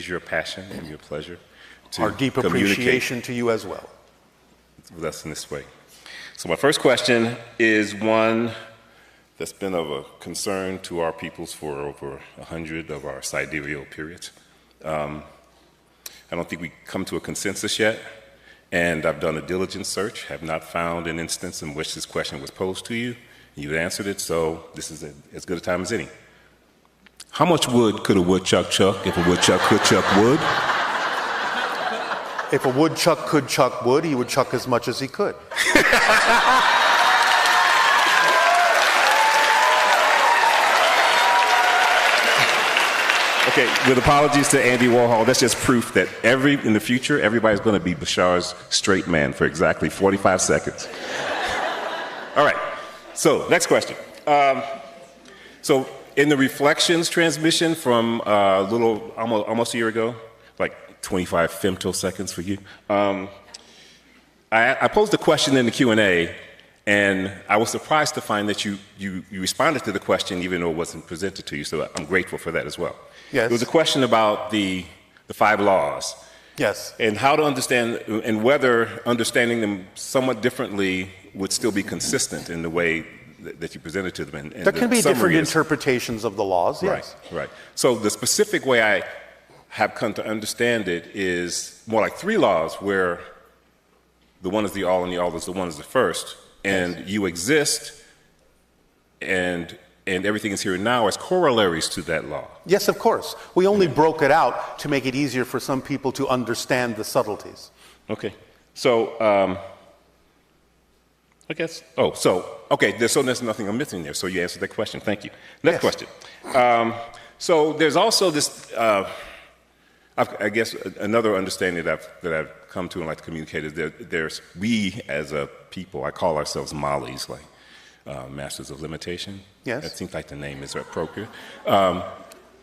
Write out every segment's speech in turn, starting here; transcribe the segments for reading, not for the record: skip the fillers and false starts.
is your passion and your pleasure to Our deep appreciation to you as well. With us in this way. So my first question is one that's been of a concern to our peoples for over 100 of our sidereal periods. I don't think we come to a consensus yet, and I've done a diligent search, have not found an instance in which this question was posed to you. You've answered it, so this is as good a time as any. How much wood could a woodchuck chuck if a woodchuck could chuck wood? If a woodchuck could chuck wood, he would chuck as much as he could. Okay, with apologies to Andy Warhol, that's just proof that in the future, everybody's going to be Bashar's straight man for exactly 45 seconds. All right, so next question. So in the Reflections transmission from almost a year ago, like 25 femtoseconds for you, I posed a question in the Q&A, and I was surprised to find that you responded to the question even though it wasn't presented to you, so I'm grateful for that as well. Yes. It was a question about the 5 laws. Yes. And how to understand, and whether understanding them somewhat differently would still be consistent in the way that you presented to them. And there can be different interpretations of the laws, yes. Right. So the specific way I have come to understand it is more like 3 laws, where the one is the all and the all is the one is the first, and yes, you exist, and everything is here and now as corollaries to that law. Yes, of course. We only broke it out to make it easier for some people to understand the subtleties. Okay. So, I guess, so there's nothing I'm missing there. So you answered that question. Thank you. Next question. So there's also this, I guess another understanding that I've come to and like to communicate is that we as a people, I call ourselves Mollies, like Masters of Limitation. Yes. That seems like the name is appropriate.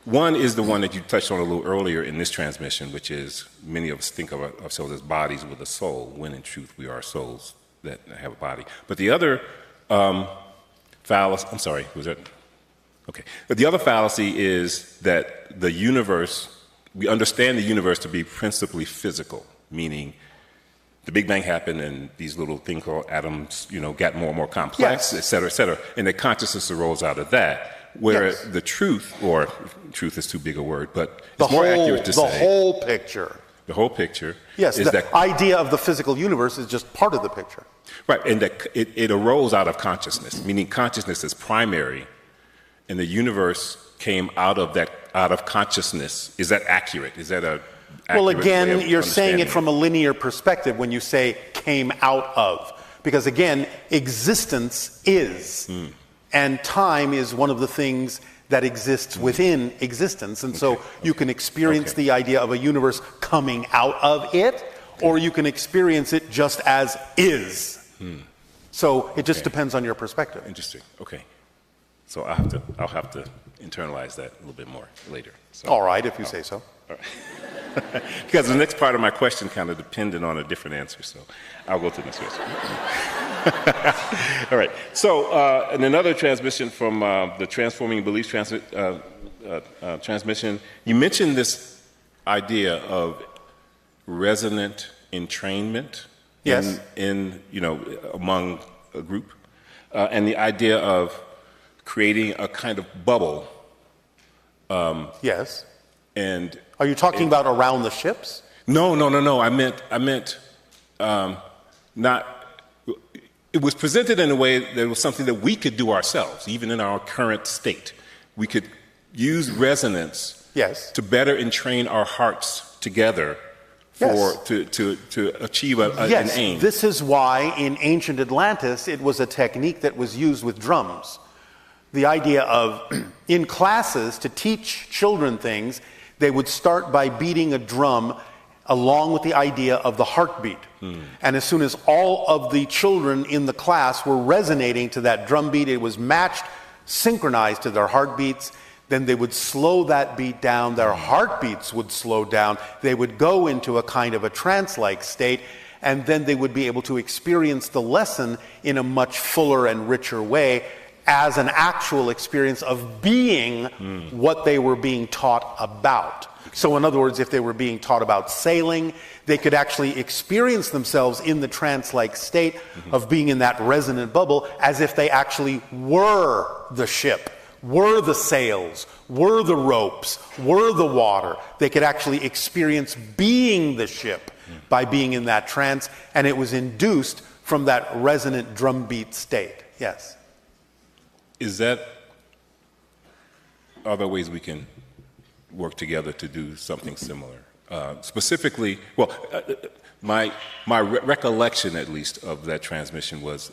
One is the one that you touched on a little earlier in this transmission, which is many of us think of ourselves as bodies with a soul, when in truth we are souls that have a body. But the other fallacy, I'm sorry, was that? Okay. But the other fallacy is that the universe, we understand the universe to be principally physical, meaning the Big Bang happened and these little things called atoms, got more and more complex, et cetera, and the consciousness arose out of that. Where the truth, or truth is too big a word, but it's more accurate to say. The whole picture. The whole picture. Yes, is the idea of the physical universe is just part of the picture. Right, and that it arose out of consciousness, meaning consciousness is primary, and the universe came out of consciousness. Is that accurate? Is that a well, again, you're saying it from a linear perspective when you say came out of. Because again, existence is. And time is one of the things that exists within existence. And so you can experience the idea of a universe coming out of it, or you can experience it just as is. So it just depends on your perspective. Interesting. Okay. So I'll have to internalize that a little bit more later. So, all right, if you say so. All right. Because the next part of my question kind of depended on a different answer, so I'll go to the next question. All right. So in another transmission from the Transforming Beliefs transmission, you mentioned this idea of resonant entrainment in among a group, and the idea of creating a kind of bubble. Yes. And are you talking about around the ships? No. I meant not. It was presented in a way that it was something that we could do ourselves, even in our current state. We could use resonance to better entrain our hearts together to achieve an aim. This is why in ancient Atlantis it was a technique that was used with drums. The idea of, in classes, to teach children things, they would start by beating a drum along with the idea of the heartbeat. And as soon as all of the children in the class were resonating to that drum beat, it was matched, synchronized to their heartbeats, then they would slow that beat down, their heartbeats would slow down, they would go into a kind of a trance-like state, and then they would be able to experience the lesson in a much fuller and richer way, as an actual experience of being what they were being taught about. So in other words, if they were being taught about sailing, they could actually experience themselves in the trance-like state of being in that resonant bubble as if they actually were the ship, were the sails, were the ropes, were the water. They could actually experience being the ship by being in that trance, and it was induced from that resonant drumbeat state. Yes? Are there ways we can work together to do something similar? Specifically, my recollection, at least, of that transmission was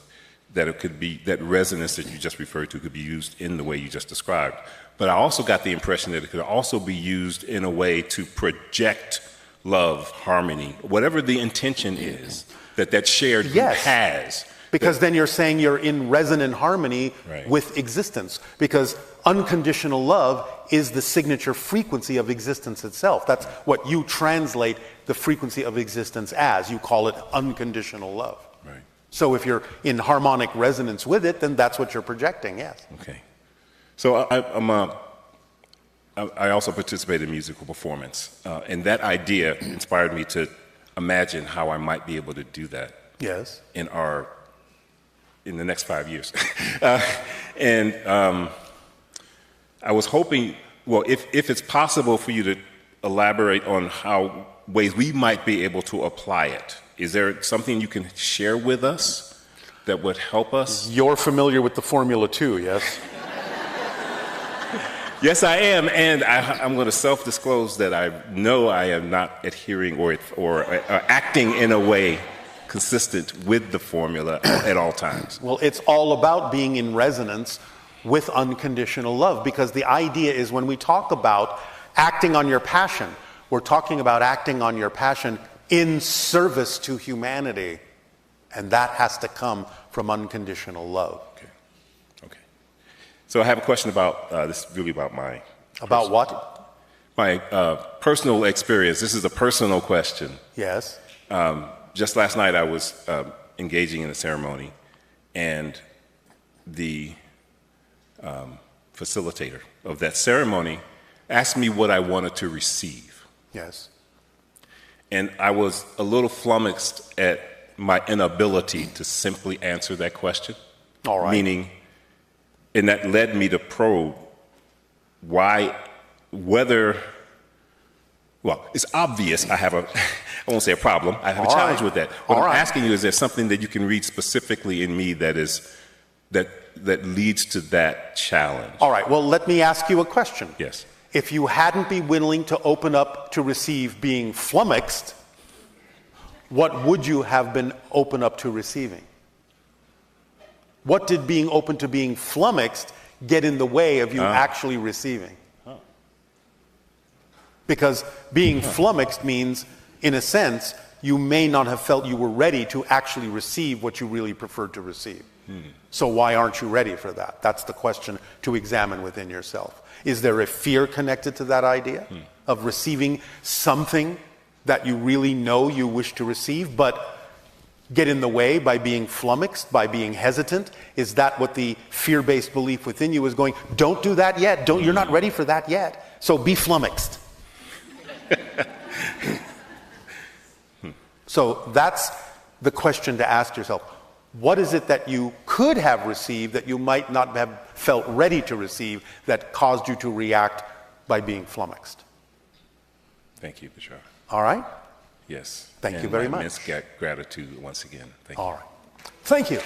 that it could be, that resonance that you just referred to could be used in the way you just described. But I also got the impression that it could also be used in a way to project love, harmony, whatever the intention is that shared group has. Because then you're saying you're in resonant harmony Right. with existence. Because unconditional love is the signature frequency of existence itself. That's what you translate the frequency of existence as. You call it unconditional love. Right. So if you're in harmonic resonance with it, then that's what you're projecting, yes. Okay. So I also participate in musical performance, and that idea inspired me to imagine how I might be able to do that Yes. in the next 5 years. I was hoping, if it's possible for you to elaborate on how ways we might be able to apply it. Is there something you can share with us that would help us? You're familiar with the Formula 2, yes? Yes, I am, and I'm going to self-disclose that I know I am not adhering or acting in a way consistent with the formula at all times. Well, it's all about being in resonance with unconditional love, because the idea is when we talk about acting on your passion, we're talking about acting on your passion in service to humanity, and that has to come from unconditional love. Okay. So I have a question about this. Is really about my About what? My personal experience. This is a personal question. Yes. Just last night, I was engaging in a ceremony, and the facilitator of that ceremony asked me what I wanted to receive. Yes. And I was a little flummoxed at my inability to simply answer that question. All right. Meaning, and that led me to probe it's obvious I won't say a problem, I have a challenge with that. What I'm asking you, is there something that you can read specifically in me that leads to that challenge? All right, well, let me ask you a question. Yes. If you hadn't been willing to open up to receive being flummoxed, what would you have been open up to receiving? What did being open to being flummoxed get in the way of you actually receiving? Because being flummoxed means, in a sense, you may not have felt you were ready to actually receive what you really preferred to receive. So why aren't you ready for that? That's the question to examine within yourself. Is there a fear connected to that idea of receiving something that you really know you wish to receive, but get in the way by being flummoxed, by being hesitant? Is that what the fear-based belief within you is going, don't do that yet, you're not ready for that yet, so be flummoxed. So that's the question to ask yourself. What is it that you could have received that you might not have felt ready to receive that caused you to react by being flummoxed? Thank you, Bashar. All right? Yes. Thank you very much. Immense gratitude once again. Thank you. All right. Thank you.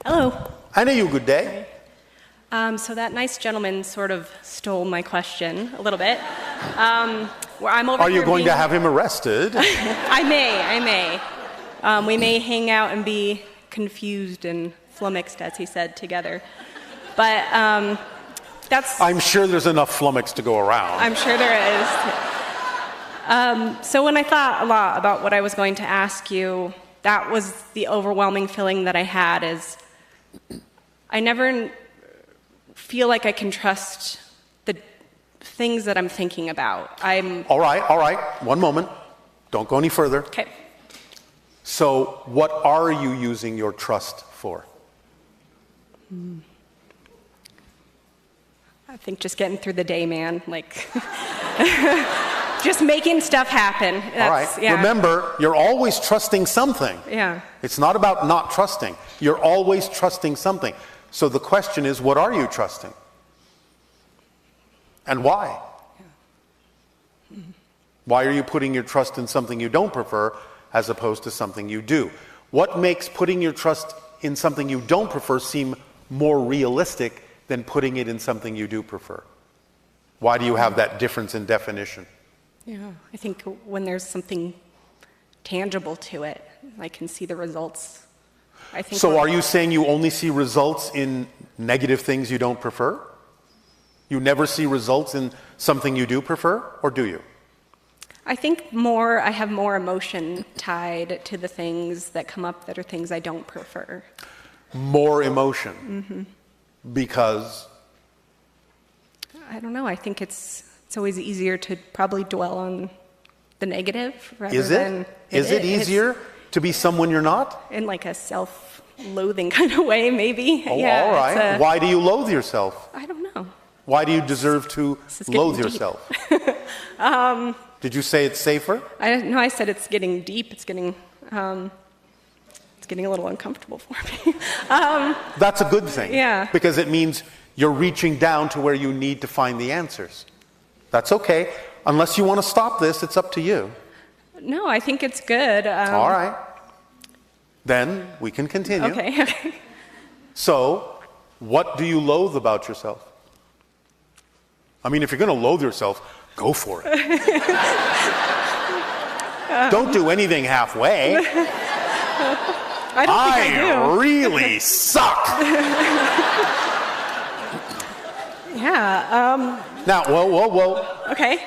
Hello. I know you. Good day. So that nice gentleman sort of stole my question a little bit. Where I'm over Are you here going to being- have him arrested? I may. We may hang out and be confused and flummoxed, as he said, together. But that's... I'm sure there's enough flummox to go around. I'm sure there is. So when I thought a lot about what I was going to ask you, that was the overwhelming feeling that I had, is I never feel like I can trust things that I'm thinking about. All right. One moment. Don't go any further. Okay. So what are you using your trust for? I think just getting through the day, man. Like, just making stuff happen. All right. Yeah. Remember, you're always trusting something. Yeah. It's not about not trusting. You're always trusting something. So the question is, what are you trusting? And why? Why are you putting your trust in something you don't prefer as opposed to something you do? What makes putting your trust in something you don't prefer seem more realistic than putting it in something you do prefer? Why do you have that difference in definition? Yeah. I think when there's something tangible to it, I can see the results. I think. So are you saying you only see results in negative things you don't prefer? You never see results in something you do prefer, or do you? I think I have more emotion tied to the things that come up that are things I don't prefer. More emotion? Mm-hmm. Because? I don't know. I think it's always easier to probably dwell on the negative rather than... Is it easier to be someone you're not? In like a self-loathing kind of way, maybe. Oh, yeah, all right. Why do you loathe yourself? I don't know. Why do you deserve to loathe yourself? Did you say it's safer? No, I said it's getting deep. It's getting a little uncomfortable for me. That's a good thing. Yeah. Because it means you're reaching down to where you need to find the answers. That's okay. Unless you want to stop this, it's up to you. No, I think it's good. All right. Then we can continue. Okay. So, what do you loathe about yourself? I mean, if you're going to loathe yourself, go for it. Don't do anything halfway. I don't think I do. Really suck. Yeah. Now, whoa. Okay.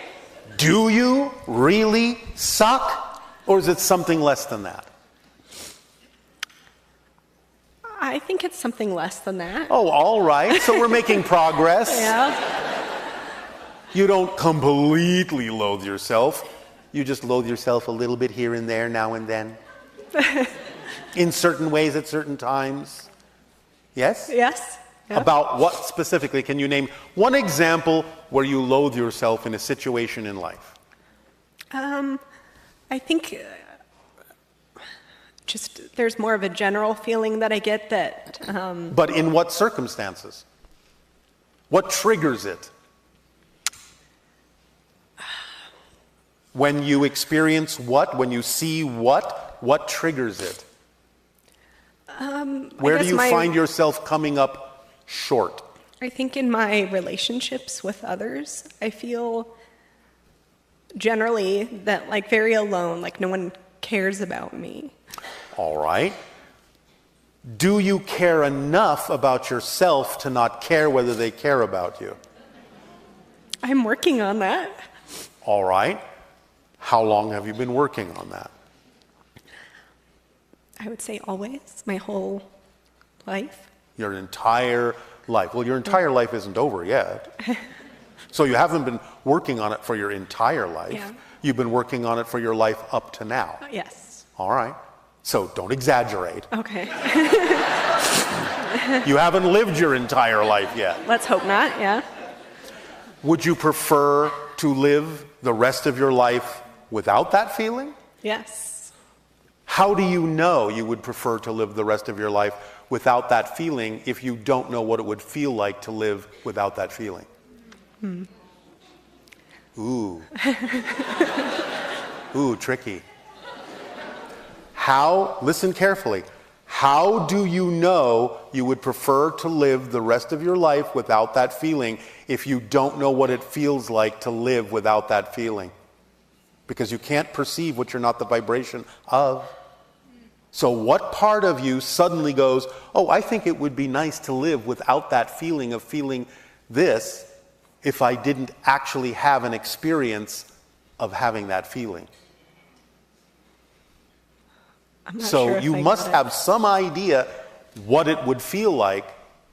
Do you really suck? Or is it something less than that? I think it's something less than that. Oh, all right. So we're making progress. Yeah. You don't completely loathe yourself. You just loathe yourself a little bit here and there, now and then. In certain ways at certain times. Yes? Yes. Yeah. About what specifically? Can you name one example where you loathe yourself in a situation in life? I think just there's more of a general feeling that I get that... But in what circumstances? What triggers it? When you experience what? When you see what? What triggers it? Where do you find yourself coming up short? I think in my relationships with others, I feel generally that like very alone, like no one cares about me. All right. Do you care enough about yourself to not care whether they care about you? I'm working on that. All right. How long have you been working on that? I would say always, my whole life. Your entire life. Well, your entire life isn't over yet. So you haven't been working on it for your entire life. Yeah. You've been working on it for your life up to now. Yes. All right. So don't exaggerate. Okay. You haven't lived your entire life yet. Let's hope not, yeah. Would you prefer to live the rest of your life without that feeling? Yes. How do you know you would prefer to live the rest of your life without that feeling if you don't know what it would feel like to live without that feeling? Ooh. Ooh, tricky. Listen carefully. How do you know you would prefer to live the rest of your life without that feeling if you don't know what it feels like to live without that feeling? Because you can't perceive what you're not the vibration of. So what part of you suddenly goes, oh, I think it would be nice to live without that feeling of feeling this if I didn't actually have an experience of having that feeling? I'm not So sure if you I must got it. have some idea what it would feel like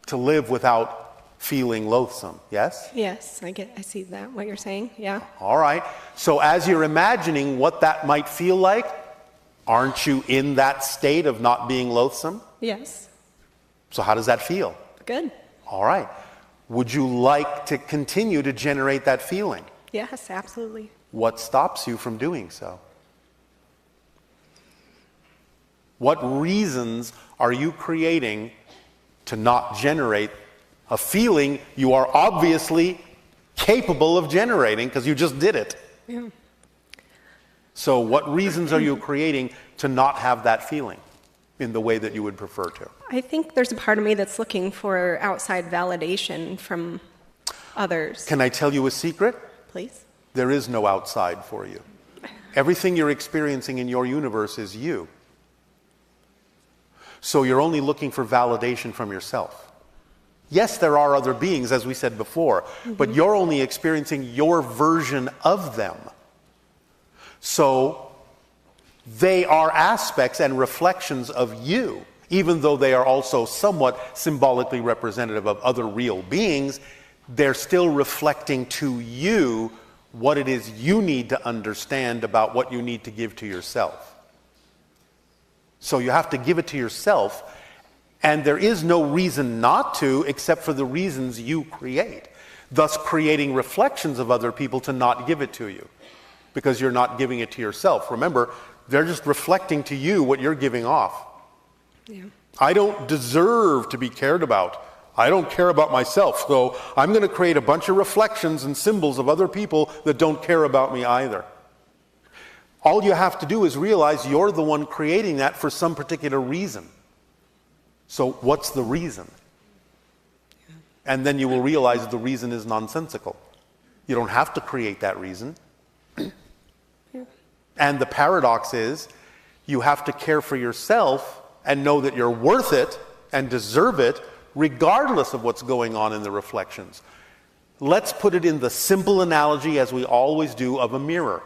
to live without feeling loathsome, yes? Yes, I see that, what you're saying, yeah. All right. So as you're imagining what that might feel like, aren't you in that state of not being loathsome? Yes. So how does that feel? Good. All right. Would you like to continue to generate that feeling? Yes, absolutely. What stops you from doing so? What reasons are you creating to not generate a feeling you are obviously capable of generating because you just did it? Yeah. So what reasons are you creating to not have that feeling in the way that you would prefer to? I think there's a part of me that's looking for outside validation from others. Can I tell you a secret? Please? There is no outside for you. Everything you're experiencing in your universe is you. So you're only looking for validation from yourself. Yes, there are other beings, as we said before, but you're only experiencing your version of them. So they are aspects and reflections of you, even though they are also somewhat symbolically representative of other real beings. They're still reflecting to you what it is you need to understand about what you need to give to yourself. So you have to give it to yourself, and there is no reason not to except for the reasons you create, thus creating reflections of other people to not give it to you, because you're not giving it to yourself. Remember, they're just reflecting to you what you're giving off. Yeah. I don't deserve to be cared about. I don't care about myself, so I'm going to create a bunch of reflections and symbols of other people that don't care about me either. All you have to do is realize you're the one creating that for some particular reason. So what's the reason? And then you will realize the reason is nonsensical. You don't have to create that reason. And the paradox is, you have to care for yourself and know that you're worth it and deserve it regardless of what's going on in the reflections. Let's put it in the simple analogy, as we always do, of a mirror.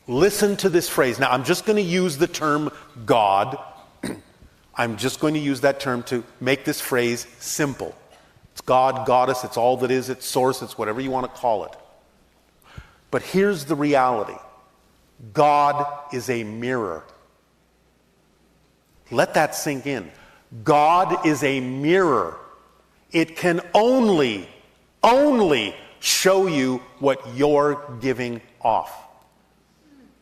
Listen to this phrase. Now, I'm just going to use the term God. I'm just going to use that term to make this phrase simple. It's God, goddess, it's all that is, it's source, it's whatever you want to call it. But here's the reality. God is a mirror. Let that sink in. God is a mirror. It can only show you what you're giving off.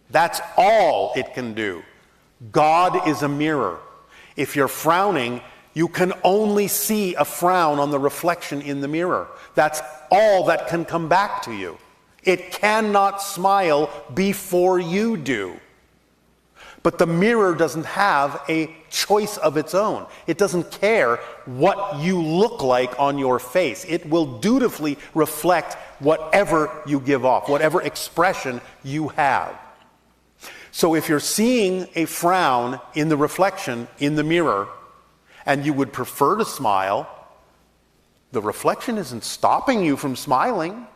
That's all it can do. God is a mirror. If you're frowning, you can only see a frown on the reflection in the mirror. That's all that can come back to you. It cannot smile before you do. But the mirror doesn't have a choice of its own. It doesn't care what you look like on your face. It will dutifully reflect whatever you give off, whatever expression you have. So if you're seeing a frown in the reflection in the mirror, and you would prefer to smile, the reflection isn't stopping you from smiling.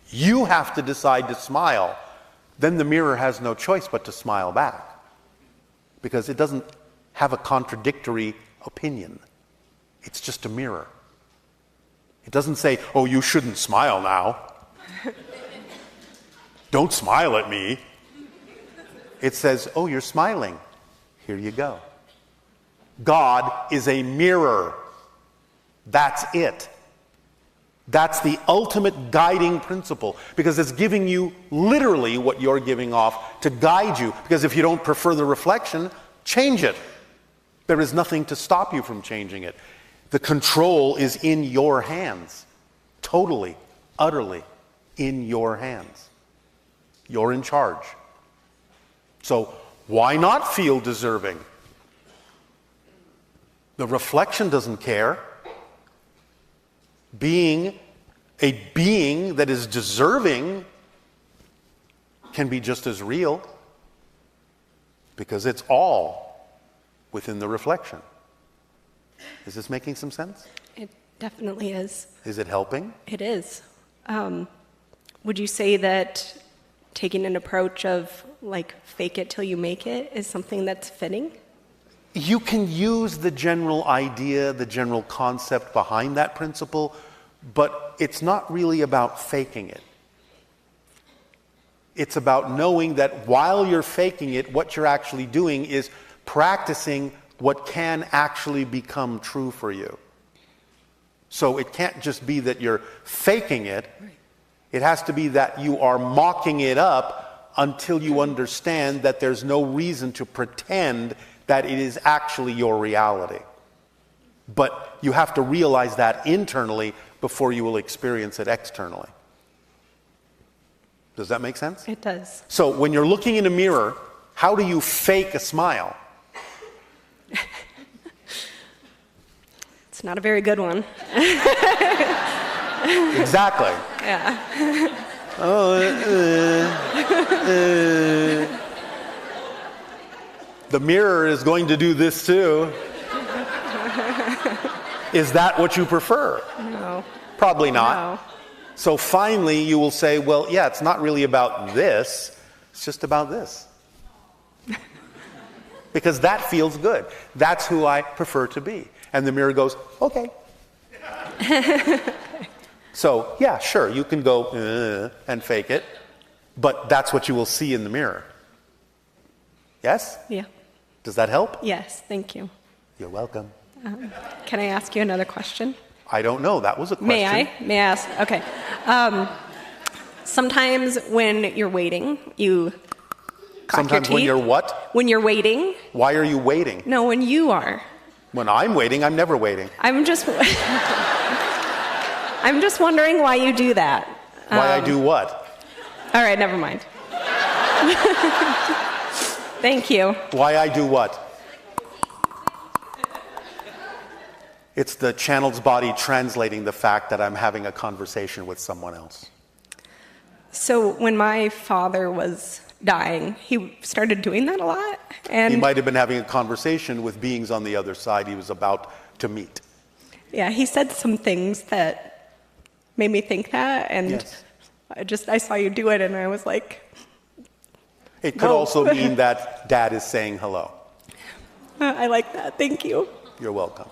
You have to decide to smile. Then the mirror has no choice but to smile back, because it doesn't have a contradictory opinion. It's just a mirror. It doesn't say, oh, you shouldn't smile now. Don't smile at me. It says, oh, you're smiling. Here you go. God is a mirror. That's it. That's the ultimate guiding principle, because it's giving you literally what you're giving off to guide you. Because if you don't prefer the reflection, change it. There is nothing to stop you from changing it. The control is in your hands. Totally, utterly in your hands. You're in charge. So why not feel deserving? The reflection doesn't care. Being a being that is deserving can be just as real, because it's all within the reflection. Is this making some sense? It definitely is. Is it helping? It is. Would you say that taking an approach of like fake it till you make it is something that's fitting? You can use the general idea, the general concept behind that principle, but it's not really about faking it. It's about knowing that while you're faking it, what you're actually doing is practicing what can actually become true for you. So it can't just be that you're faking it. It has to be that you are mocking it up until you understand that there's no reason to pretend that it is actually your reality. But you have to realize that internally before you will experience it externally. Does that make sense? It does. So when you're looking in a mirror, how do you fake a smile? It's not a very good one. Exactly. Yeah. The mirror is going to do this too. Is that what you prefer? No. Probably not. No. So finally you will say, well, yeah, it's not really about this, it's just about this. Because that feels good. That's who I prefer to be. And the mirror goes, okay. So, yeah, sure, you can go and fake it, but that's what you will see in the mirror. Yes? Yeah. Does that help? Yes, thank you. You're welcome. Can I ask you another question? I don't know. That was a question. May I? May I ask? Okay. Sometimes when you're waiting, you crack Sometimes your teeth. when you're what? When you're waiting. Why are you waiting? No, when you are. When I'm waiting, I'm never waiting. I'm just wondering why you do that. Why I do what? All right, never mind. Thank you. Why I do what? It's the channel's body translating the fact that I'm having a conversation with someone else. So when my father was dying, he started doing that a lot. And He might have been having a conversation with beings on the other side he was about to meet. yeah, he said some things that made me think that, and Yes. I saw you do it, and I was like, It could Whoa. also mean that Dad is saying hello. I like that. Thank you. You're welcome.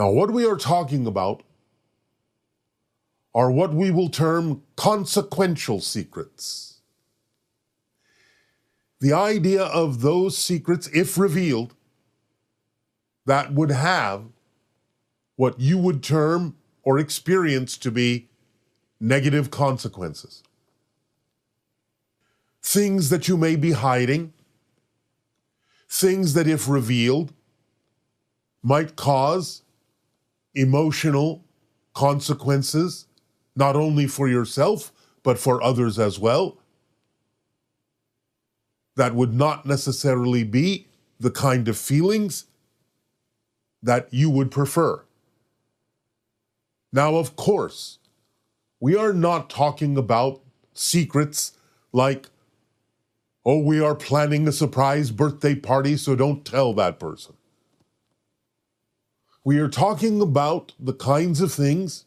Now, what we are talking about are what we will term consequential secrets. The idea of those secrets, if revealed, that would have what you would term or experience to be negative consequences. things that you may be hiding, things that, if revealed, might cause emotional consequences, not only for yourself, but for others as well, that would not necessarily be the kind of feelings that you would prefer. Now, of course, we are not talking about secrets like, oh, we are planning a surprise birthday party, so don't tell that person. We are talking about the kinds of things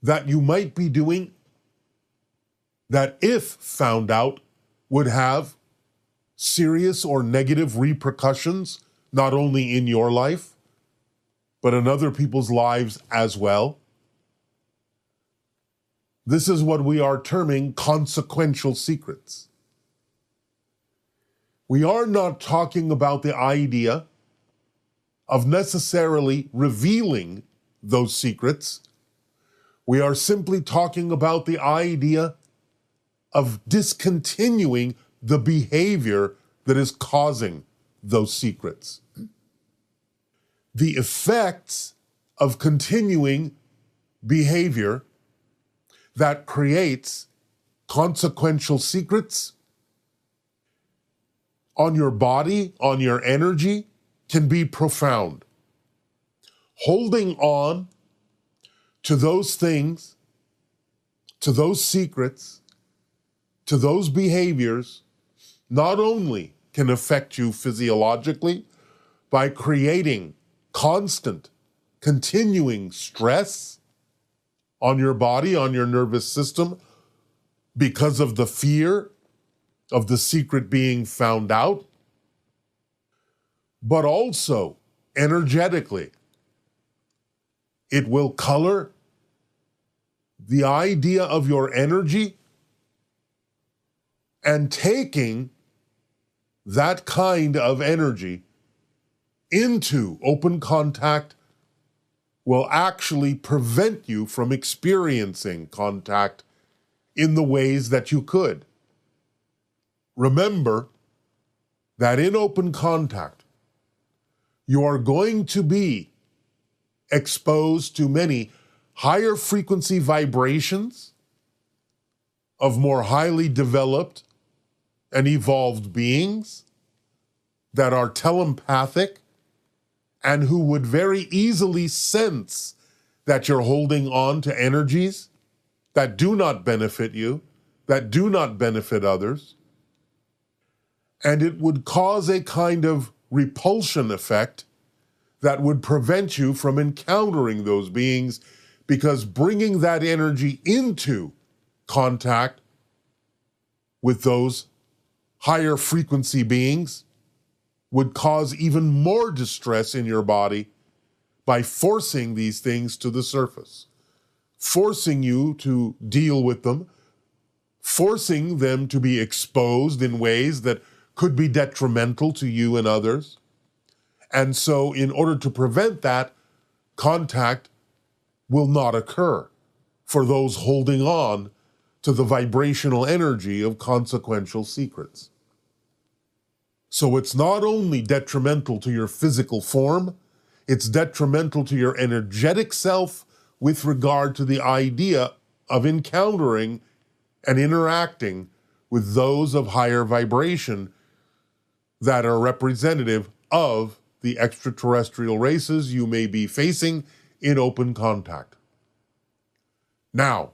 that you might be doing that, if found out, would have serious or negative repercussions, not only in your life, but in other people's lives as well. This is what we are terming consequential secrets. We are not talking about the idea of necessarily revealing those secrets. We are simply talking about the idea of discontinuing the behavior that is causing those secrets. The effects of continuing behavior that creates consequential secrets on your body, on your energy, can be profound. Holding on to those things, to those secrets, to those behaviors, not only can affect you physiologically by creating constant, continuing stress on your body, on your nervous system, because of the fear of the secret being found out, but also energetically. It will color the idea of your energy, and taking that kind of energy into open contact will actually prevent you from experiencing contact in the ways that you could. Remember that in open contact, you are going to be exposed to many higher frequency vibrations of more highly developed and evolved beings that are telepathic and who would very easily sense that you're holding on to energies that do not benefit you, that do not benefit others. And it would cause a kind of repulsion effect that would prevent you from encountering those beings, because bringing that energy into contact with those higher frequency beings would cause even more distress in your body by forcing these things to the surface, forcing you to deal with them, forcing them to be exposed in ways that could be detrimental to you and others. And so, in order to prevent that, contact will not occur for those holding on to the vibrational energy of consequential secrets. So it's not only detrimental to your physical form, it's detrimental to your energetic self with regard to the idea of encountering and interacting with those of higher vibration that are representative of the extraterrestrial races you may be facing in open contact. Now,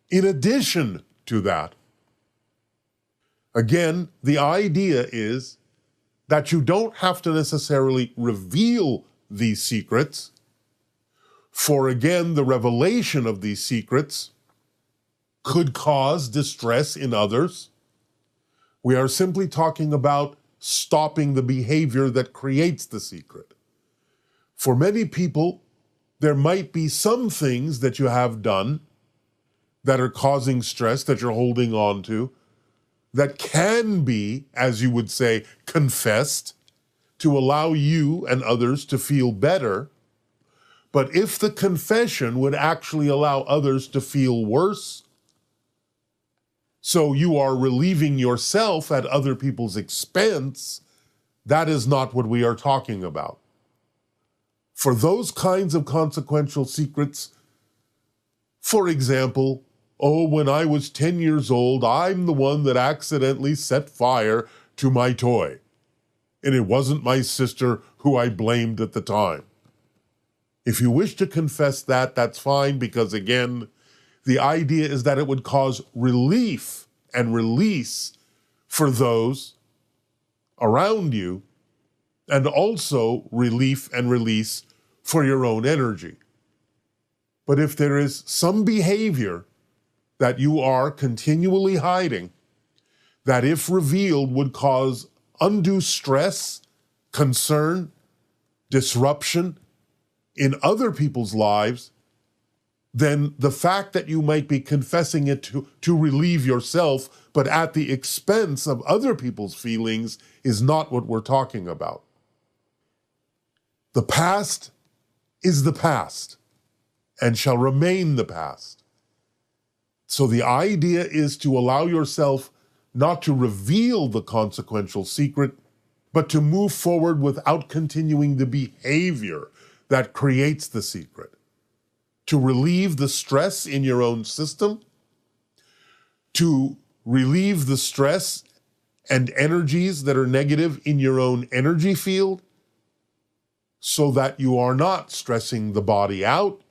in addition to that, again, the idea is that you don't have to necessarily reveal these secrets, for again, the revelation of these secrets could cause distress in others. We are simply talking about stopping the behavior that creates the secret. For many people, there might be some things that you have done that are causing stress, that you're holding on to, that can be, as you would say, confessed to allow you and others to feel better. But if the confession would actually allow others to feel worse, so you are relieving yourself at other people's expense. That is not what we are talking about. For those kinds of consequential secrets, for example, oh, when I was 10 years old, I'm the one that accidentally set fire to my toy. And it wasn't my sister who I blamed at the time. If you wish to confess that, that's fine, because again, the idea is that it would cause relief and release for those around you, and also relief and release for your own energy. But if there is some behavior that you are continually hiding, that if revealed would cause undue stress, concern, disruption in other people's lives, then the fact that you might be confessing it to relieve yourself, but at the expense of other people's feelings, is not what we're talking about. The past is the past and shall remain the past. So the idea is to allow yourself not to reveal the consequential secret, but to move forward without continuing the behavior that creates the secret. To relieve the stress in your own system, to relieve the stress and energies that are negative in your own energy field, so that you are not stressing the body out,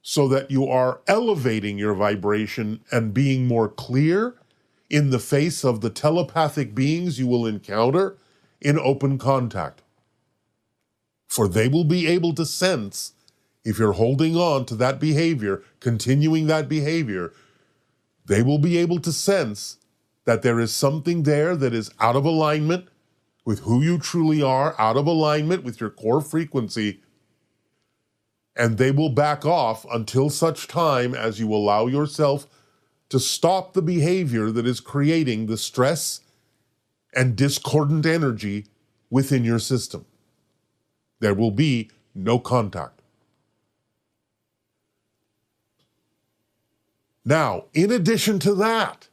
so that you are elevating your vibration and being more clear in the face of the telepathic beings you will encounter in open contact. For they will be able to sense, if you're holding on to that behavior, continuing that behavior, they will be able to sense that there is something there that is out of alignment with who you truly are, out of alignment with your core frequency, and they will back off until such time as you allow yourself to stop the behavior that is creating the stress and discordant energy within your system. There will be no contact. Now, in addition to that,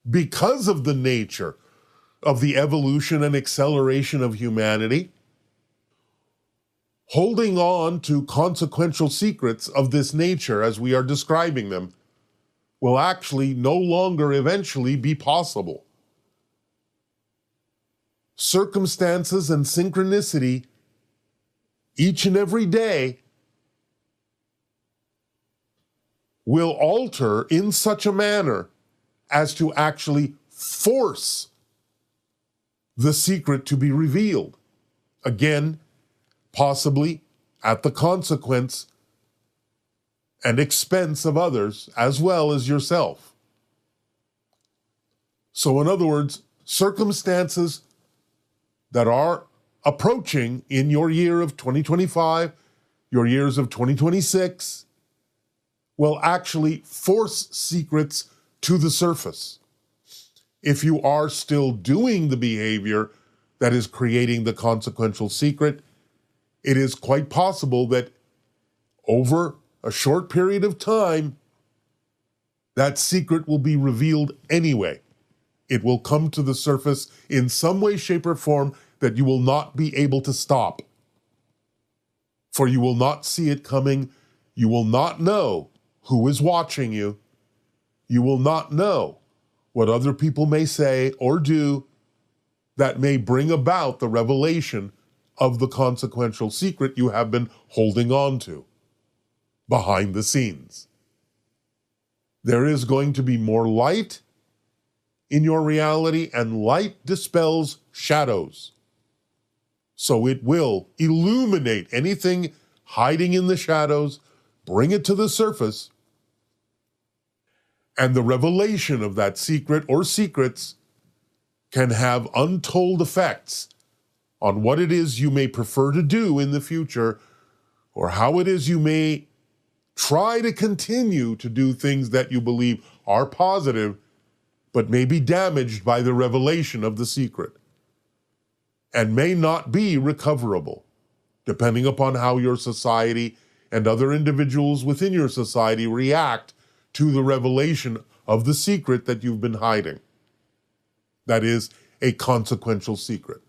because of the nature of the evolution and acceleration of humanity, holding on to consequential secrets of this nature as we are describing them will actually no longer eventually be possible. Circumstances and synchronicity each and every day will alter in such a manner as to actually force the secret to be revealed. Again, possibly at the consequence and expense of others as well as yourself. So in other words, circumstances that are approaching in your year of 2025, your years of 2026, will actually force secrets to the surface. If you are still doing the behavior that is creating the consequential secret, it is quite possible that over a short period of time, that secret will be revealed anyway. It will come to the surface in some way, shape, or form that you will not be able to stop. For you will not see it coming. You will not know who is watching you. You will not know what other people may say or do that may bring about the revelation of the consequential secret you have been holding on to behind the scenes. There is going to be more light in your reality, and light dispels shadows. So it will illuminate anything hiding in the shadows, bring it to the surface, and the revelation of that secret or secrets can have untold effects on what it is you may prefer to do in the future, or how it is you may try to continue to do things that you believe are positive, but may be damaged by the revelation of the secret, and may not be recoverable, depending upon how your society and other individuals within your society react to the revelation of the secret that you've been hiding. That is a consequential secret.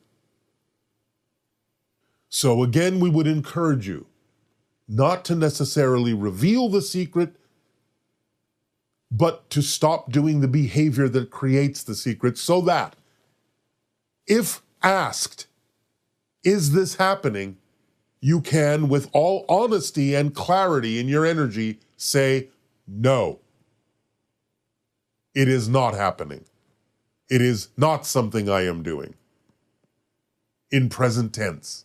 So again, we would encourage you not to necessarily reveal the secret, but to stop doing the behavior that creates the secret, so that if asked, is this happening, you can, with all honesty and clarity in your energy, say, no, it is not happening. It is not something I am doing. In present tense.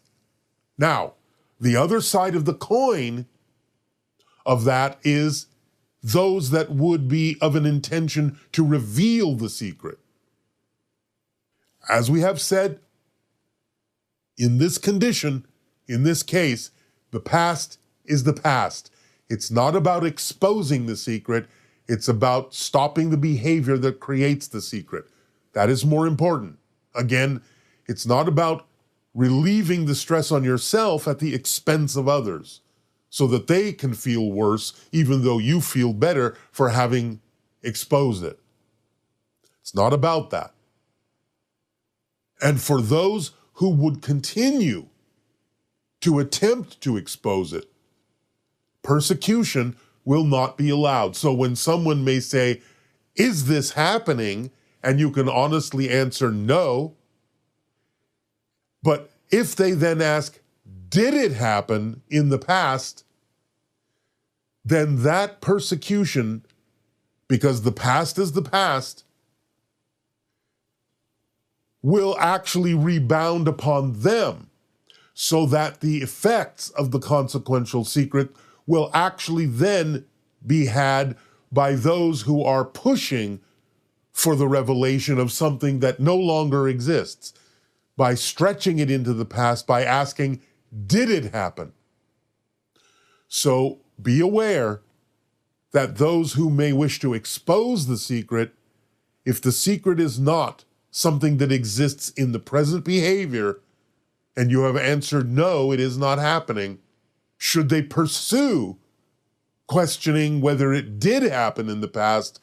Now, the other side of the coin of that is those that would be of an intention to reveal the secret. As we have said, in this condition, in this case, the past is the past. It's not about exposing the secret. It's about stopping the behavior that creates the secret. That is more important. Again, it's not about relieving the stress on yourself at the expense of others so that they can feel worse even though you feel better for having exposed it. It's not about that. And for those who would continue to attempt to expose it, persecution will not be allowed. So when someone may say, is this happening? And you can honestly answer no. But if they then ask, did it happen in the past? Then that persecution, because the past is the past, will actually rebound upon them, so that the effects of the consequential secret will actually then be had by those who are pushing for the revelation of something that no longer exists, by stretching it into the past, by asking, did it happen? So be aware that those who may wish to expose the secret, if the secret is not something that exists in the present behavior, and you have answered no, it is not happening, should they pursue questioning whether it did happen in the past,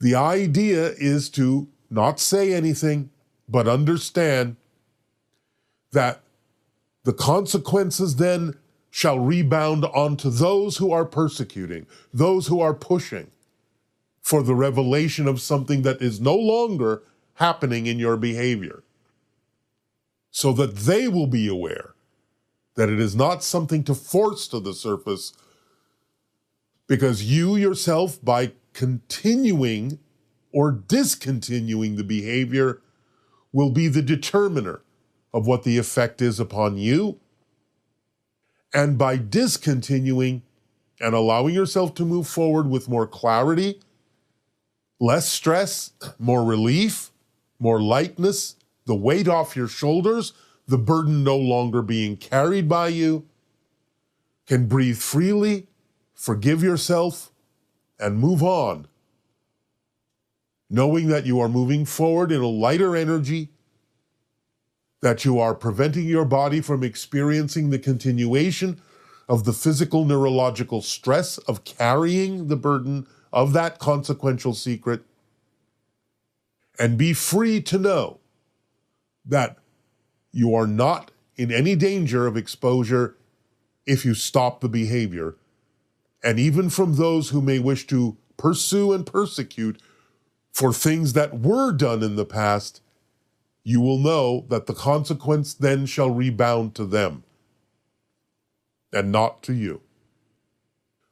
the idea is to not say anything, but understand that the consequences then shall rebound onto those who are persecuting, those who are pushing for the revelation of something that is no longer happening in your behavior, so that they will be aware that it is not something to force to the surface, because you yourself, by continuing or discontinuing the behavior, will be the determiner of what the effect is upon you. And by discontinuing and allowing yourself to move forward with more clarity, less stress, more relief, more lightness, the weight off your shoulders, the burden no longer being carried by you, can breathe freely, forgive yourself, and move on, knowing that you are moving forward in a lighter energy, that you are preventing your body from experiencing the continuation of the physical neurological stress of carrying the burden of that consequential secret, and be free to know that you are not in any danger of exposure if you stop the behavior. And even from those who may wish to pursue and persecute for things that were done in the past, you will know that the consequence then shall rebound to them and not to you.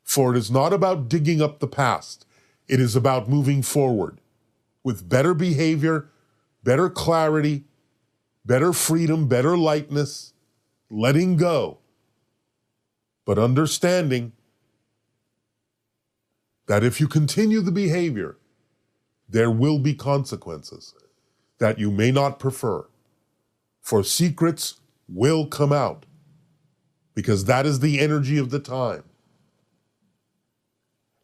For it is not about digging up the past. It is about moving forward with better behavior, better clarity, better freedom, better lightness, letting go, but understanding that if you continue the behavior, there will be consequences that you may not prefer. For secrets will come out, because that is the energy of the time.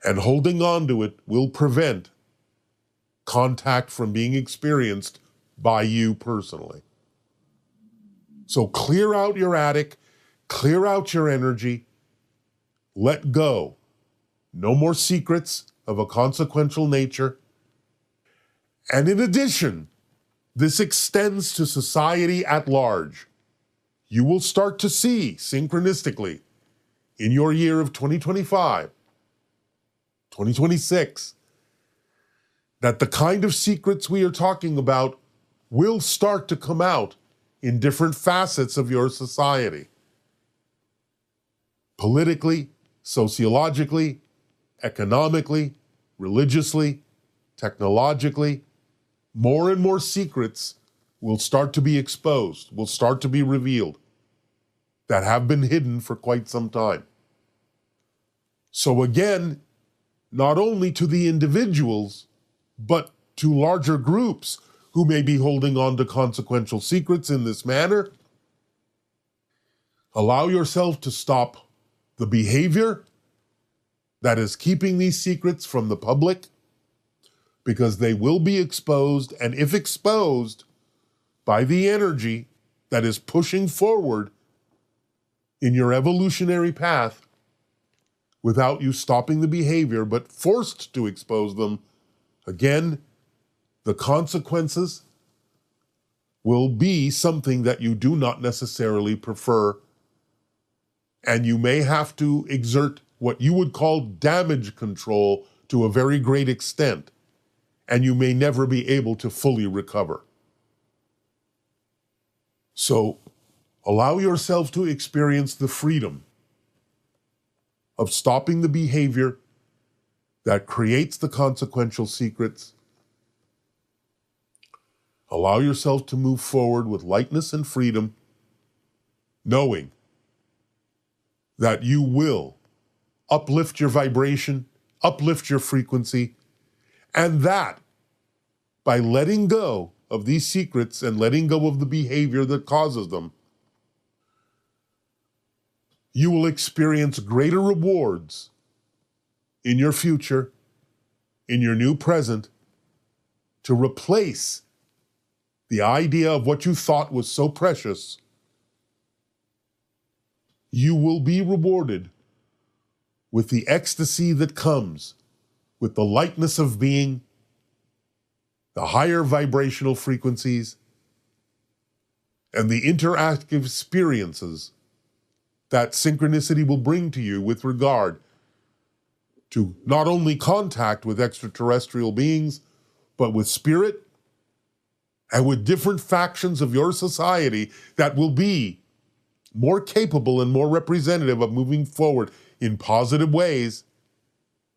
And holding on to it will prevent contact from being experienced by you personally. So clear out your attic, clear out your energy, let go. No more secrets of a consequential nature. And in addition, this extends to society at large. You will start to see synchronistically in your year of 2025, 2026, that the kind of secrets we are talking about will start to come out in different facets of your society. Politically, sociologically, economically, religiously, technologically, more and more secrets will start to be exposed, will start to be revealed, that have been hidden for quite some time. So again, not only to the individuals, but to larger groups who may be holding on to consequential secrets in this manner, allow yourself to stop the behavior that is keeping these secrets from the public, because they will be exposed, and if exposed by the energy that is pushing forward in your evolutionary path, without you stopping the behavior, but forced to expose them, again, the consequences will be something that you do not necessarily prefer, and you may have to exert what you would call damage control to a very great extent, and you may never be able to fully recover. So allow yourself to experience the freedom of stopping the behavior that creates the consequential secrets. Allow yourself to move forward with lightness and freedom, knowing that you will uplift your vibration, uplift your frequency, and that by letting go of these secrets and letting go of the behavior that causes them, you will experience greater rewards in your future, in your new present, to replace the idea of what you thought was so precious. You will be rewarded with the ecstasy that comes with the lightness of being, the higher vibrational frequencies, and the interactive experiences that synchronicity will bring to you with regard to not only contact with extraterrestrial beings, but with spirit and with different factions of your society that will be more capable and more representative of moving forward in positive ways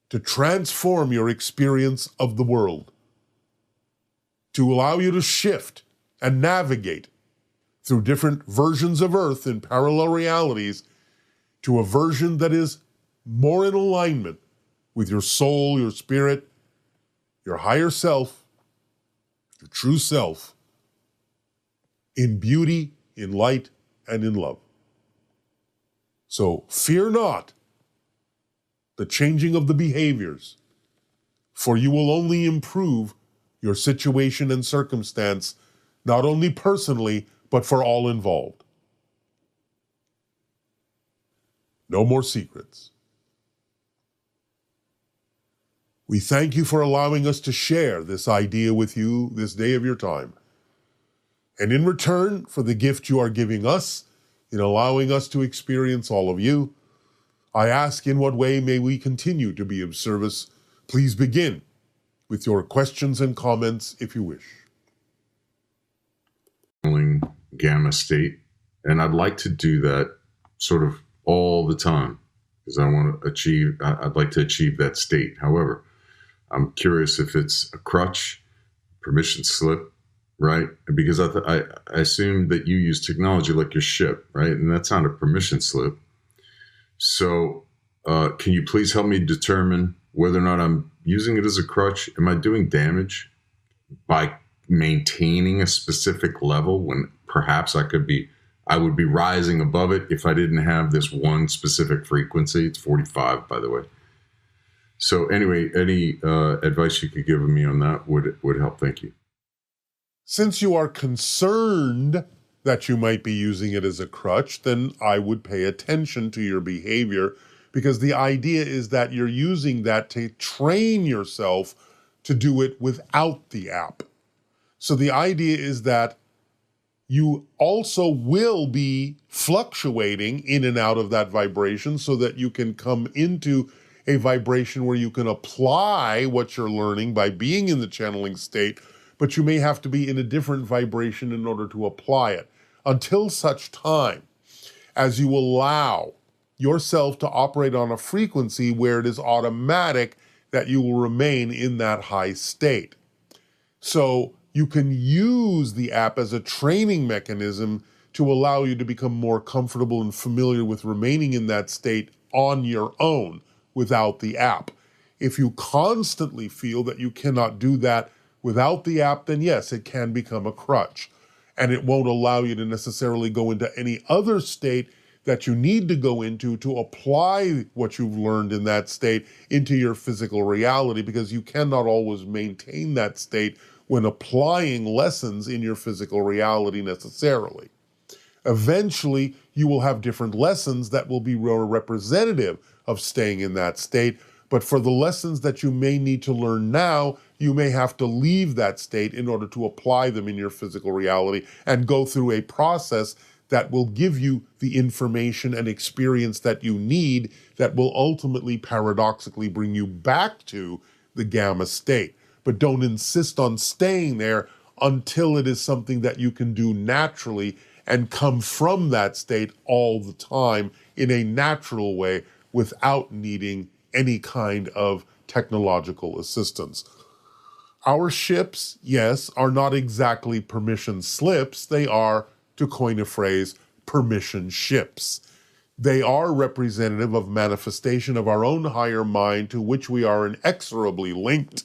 to transform your experience of the world, to allow you to shift and navigate through different versions of Earth in parallel realities to a version that is more in alignment with your soul, your spirit, your higher self, your true self, in beauty, in light, and in love. So fear not the changing of the behaviors, for you will only improve your situation and circumstance, not only personally, but for all involved. No more secrets. We thank you for allowing us to share this idea with you this day of your time. And in return for the gift you are giving us in allowing us to experience all of you, I ask, in what way may we continue to be of service? Please begin with your questions and comments if you wish. Gamma state, and I'd like to do that sort of all the time because I'd like to achieve that state. However, I'm curious if it's a crutch, permission slip, right? Because I assume that you use technology like your ship, right? And that's not a permission slip. So can you please help me determine whether or not I'm using it as a crutch? Am I doing damage by maintaining a specific level when perhaps I would be rising above it if I didn't have this one specific frequency? It's 45, by the way. So anyway, any advice you could give me on that would help. Thank you. Since you are concerned that you might be using it as a crutch, then I would pay attention to your behavior because the idea is that you're using that to train yourself to do it without the app. So the idea is that you also will be fluctuating in and out of that vibration so that you can come into a vibration where you can apply what you're learning by being in the channeling state, but you may have to be in a different vibration in order to apply it until such time as you allow yourself to operate on a frequency where it is automatic that you will remain in that high state. So you can use the app as a training mechanism to allow you to become more comfortable and familiar with remaining in that state on your own without the app. If you constantly feel that you cannot do that without the app, then yes, it can become a crutch. And it won't allow you to necessarily go into any other state that you need to go into to apply what you've learned in that state into your physical reality, because you cannot always maintain that state when applying lessons in your physical reality necessarily. Eventually, you will have different lessons that will be more representative of staying in that state, but for the lessons that you may need to learn now, you may have to leave that state in order to apply them in your physical reality and go through a process that will give you the information and experience that you need that will ultimately, paradoxically, bring you back to the gamma state. But don't insist on staying there until it is something that you can do naturally and come from that state all the time in a natural way without needing any kind of technological assistance. Our ships, yes, are not exactly permission slips. They are, to coin a phrase, permission ships. They are representative of manifestation of our own higher mind to which we are inexorably linked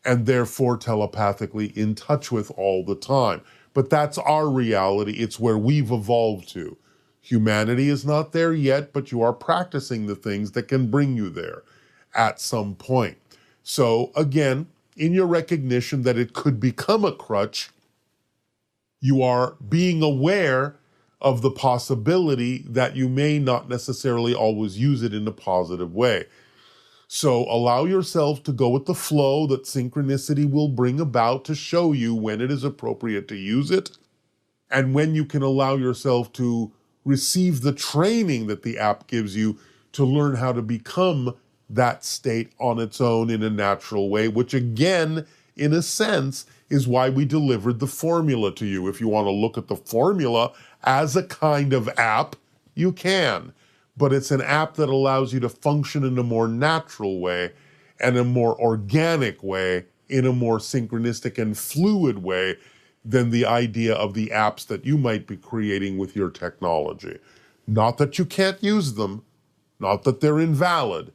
and therefore telepathically in touch with all the time. But that's our reality. It's where we've evolved to. Humanity is not there yet, but you are practicing the things that can bring you there at some point. So again, in your recognition that it could become a crutch, you are being aware of the possibility that you may not necessarily always use it in a positive way. So allow yourself to go with the flow that synchronicity will bring about to show you when it is appropriate to use it, and when you can allow yourself to receive the training that the app gives you to learn how to become that state on its own in a natural way, which again, in a sense, is why we delivered the formula to you. If you want to look at the formula as a kind of app, you can. But it's an app that allows you to function in a more natural way and a more organic way, in a more synchronistic and fluid way than the idea of the apps that you might be creating with your technology. Not that you can't use them, not that they're invalid,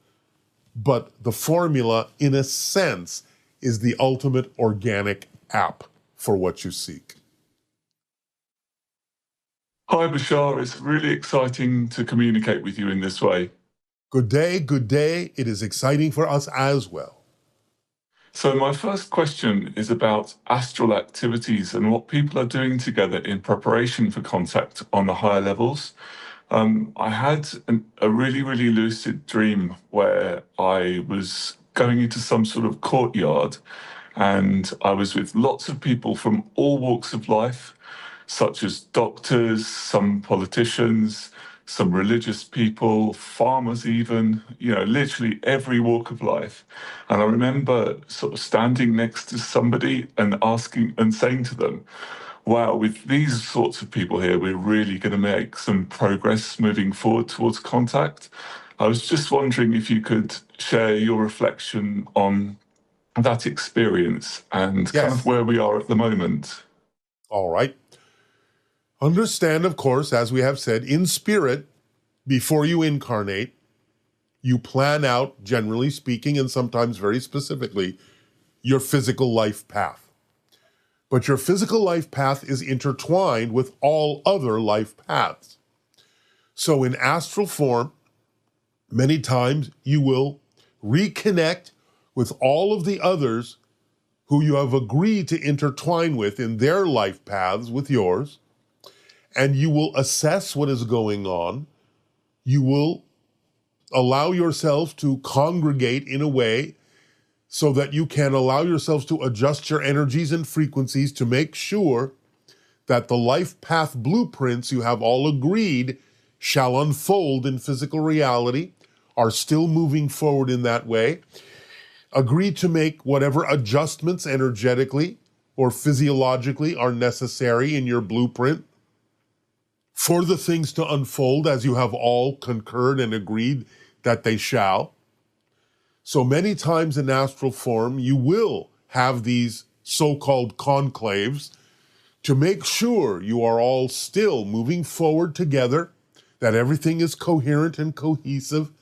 but the formula, in a sense, is the ultimate organic app for what you seek. Hi, Bashar. It's really exciting to communicate with you in this way. Good day, good day. It is exciting for us as well. So my first question is about astral activities and what people are doing together in preparation for contact on the higher levels. I had a really, really lucid dream where I was going into some sort of courtyard and I was with lots of people from all walks of life, such as doctors, some politicians, some religious people, farmers even, literally every walk of life. And I remember sort of standing next to somebody and asking and saying to them, wow, with these sorts of people here, we're really going to make some progress moving forward towards contact. I was just wondering if you could share your reflection on that experience and kind of where we are at the moment. All right. Understand, of course, as we have said, in spirit, before you incarnate, you plan out, generally speaking, and sometimes very specifically, your physical life path. But your physical life path is intertwined with all other life paths. So in astral form, many times you will reconnect with all of the others who you have agreed to intertwine with in their life paths with yours, and you will assess what is going on. You will allow yourselves to congregate in a way so that you can allow yourselves to adjust your energies and frequencies to make sure that the life path blueprints you have all agreed shall unfold in physical reality are still moving forward in that way. Agree to make whatever adjustments energetically or physiologically are necessary in your blueprint for the things to unfold as you have all concurred and agreed that they shall. So many times in astral form, you will have these so-called conclaves to make sure you are all still moving forward together, that everything is coherent and cohesive,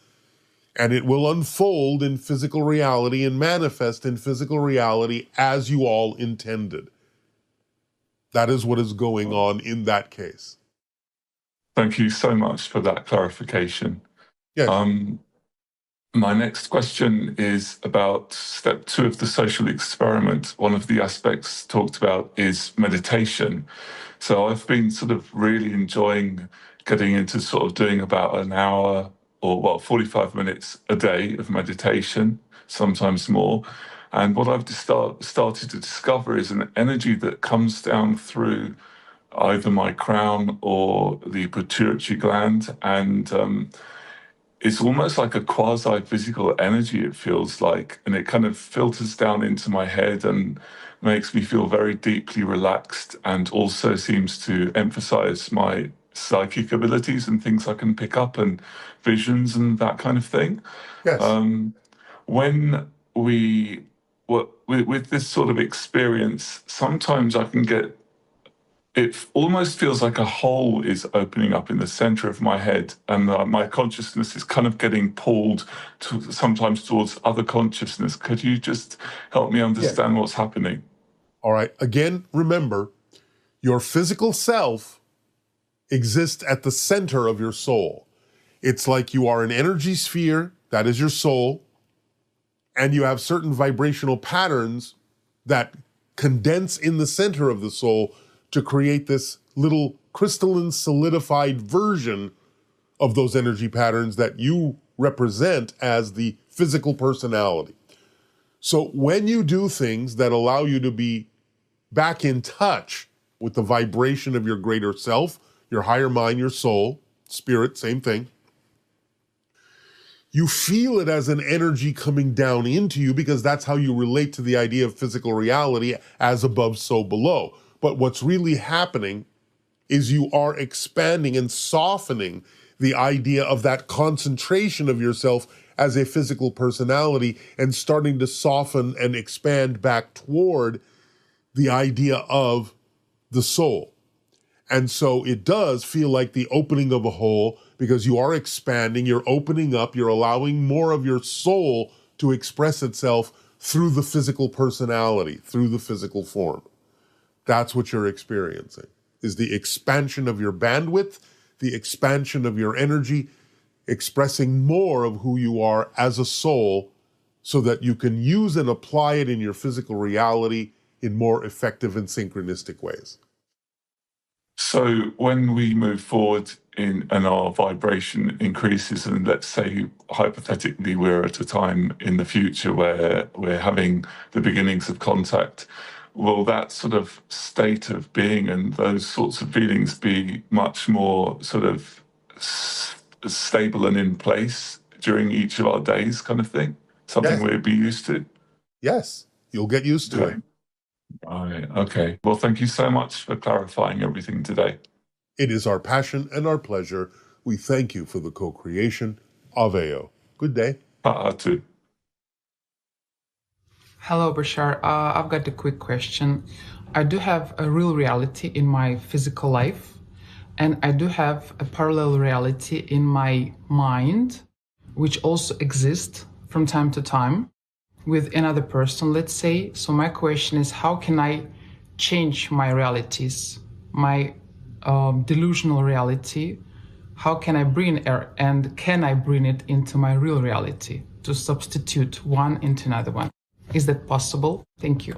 and it will unfold in physical reality and manifest in physical reality as you all intended. That is what is going on in that case. Thank you so much for that clarification. Yes. My next question is about step 2 of the social experiment. One of the aspects talked about is meditation. So I've been sort of really enjoying getting into sort of doing about an hour or 45 minutes a day of meditation, sometimes more. And what I've started to discover is an energy that comes down through either my crown or the pituitary gland, and it's almost like a quasi-physical energy, it feels like, and it kind of filters down into my head and makes me feel very deeply relaxed, and also seems to emphasize my psychic abilities and things I can pick up and visions and that kind of thing. Yes. When with this sort of experience, sometimes I can get, it almost feels like a hole is opening up in the center of my head, and my consciousness is kind of getting pulled sometimes towards other consciousness. Could you just help me understand what's happening? All right. Again, remember, your physical self exists at the center of your soul. It's like you are an energy sphere, that is your soul, and you have certain vibrational patterns that condense in the center of the soul to create this little crystalline solidified version of those energy patterns that you represent as the physical personality. So when you do things that allow you to be back in touch with the vibration of your greater self, your higher mind, your soul, spirit, same thing, you feel it as an energy coming down into you because that's how you relate to the idea of physical reality, as above, so below. But what's really happening is you are expanding and softening the idea of that concentration of yourself as a physical personality and starting to soften and expand back toward the idea of the soul. And so it does feel like the opening of a hole because you are expanding, you're opening up, you're allowing more of your soul to express itself through the physical personality, through the physical form. That's what you're experiencing, is the expansion of your bandwidth, the expansion of your energy, expressing more of who you are as a soul so that you can use and apply it in your physical reality in more effective and synchronistic ways. So when we move forward and our vibration increases, and let's say hypothetically we're at a time in the future where we're having the beginnings of contact, will that sort of state of being and those sorts of feelings be much more sort of stable and in place during each of our days, kind of thing? Something Yes. we'd be used to? Yes, you'll get used to it. All right. Okay. Well, thank you so much for clarifying everything today. It is our passion and our pleasure. We thank you for the co-creation. Aveo. Good day. Ta'atu. Hello, Bashar. I've got a quick question. I do have a real reality in my physical life, and I do have a parallel reality in my mind, which also exists from time to time with another person, let's say. So my question is, how can I change my realities, my delusional reality? How can I bring it, and can I bring it into my real reality to substitute one into another one? Is that possible? Thank you.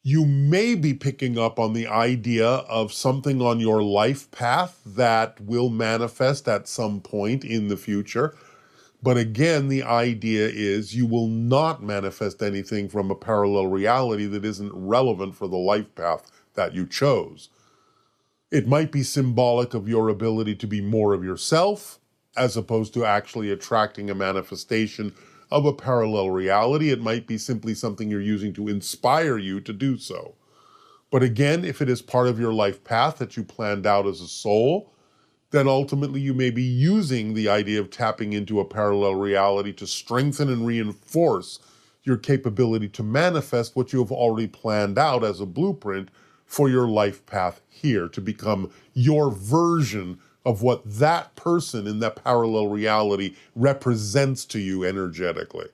You may be picking up on the idea of something on your life path that will manifest at some point in the future. But again, the idea is you will not manifest anything from a parallel reality that isn't relevant for the life path that you chose. It might be symbolic of your ability to be more of yourself, as opposed to actually attracting a manifestation of a parallel reality. It might be simply something you're using to inspire you to do so. But again, if it is part of your life path that you planned out as a soul, then ultimately you may be using the idea of tapping into a parallel reality to strengthen and reinforce your capability to manifest what you have already planned out as a blueprint for your life path here, to become your version of what that person in that parallel reality represents to you energetically.